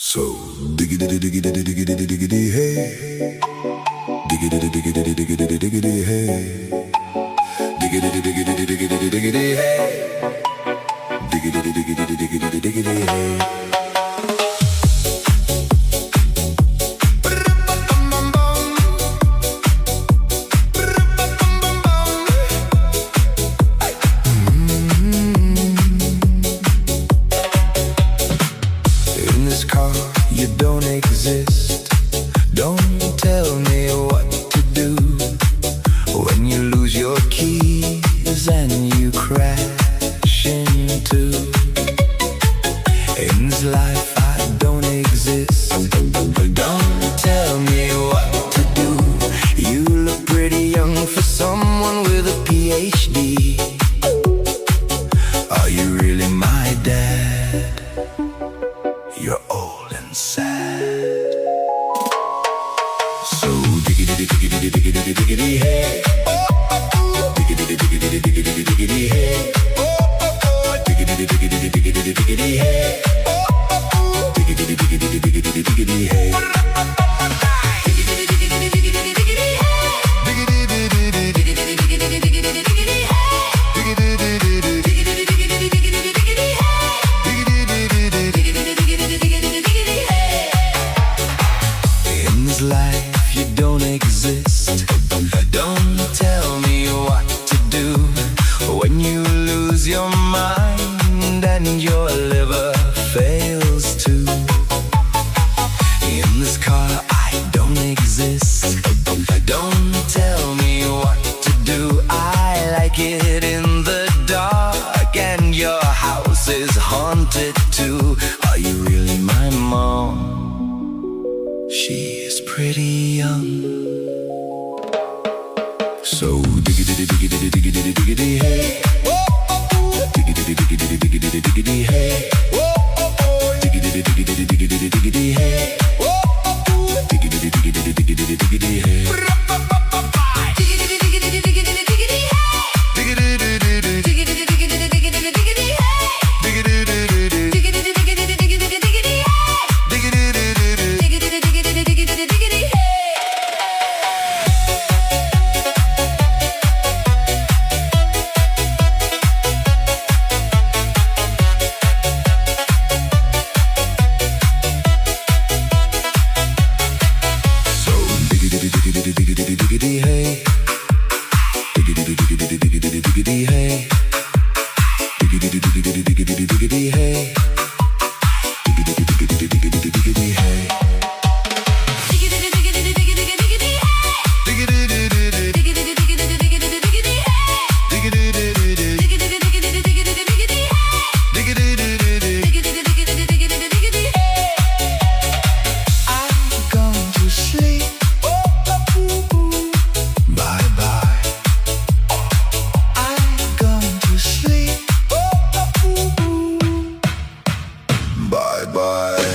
So diggity diggity diggity diggity hey, diggity diggity diggity diggity hey, diggity diggity diggity diggity hey, diggity diggity diggity diggity hey. In this car, you don't exist. Don't tell me what to do when you lose your keys and you crash into. In this life, I don't exist. Don't tell me what to do. You look pretty young for someone with a PhD. Are you really my dad? You're old and sad. So diggity diggity diggity diggity hey, diggity diggity diggity diggity hey, diggity diggity diggity diggity hey, diggity diggity diggity diggity hey. In this life you don't exist. Don't tell me what to do when you lose your mind and your liver fails too. In this car I don't exist. Don't tell me what to do. I like it in the dark and your house is haunted too. Are you really my mom? She's pretty young. So diggity diggity diggity diggity hey, diggity diggity diggity diggity hey, diggity diggity diggity diggity hey, diggity diggity diggity diggity hey. Diggity diggity hey, diggity diggity diggity diggity hey, diggity diggity diggity diggity hey, diggity diggity diggity diggity hey. I'm going to sleep. Bye bye.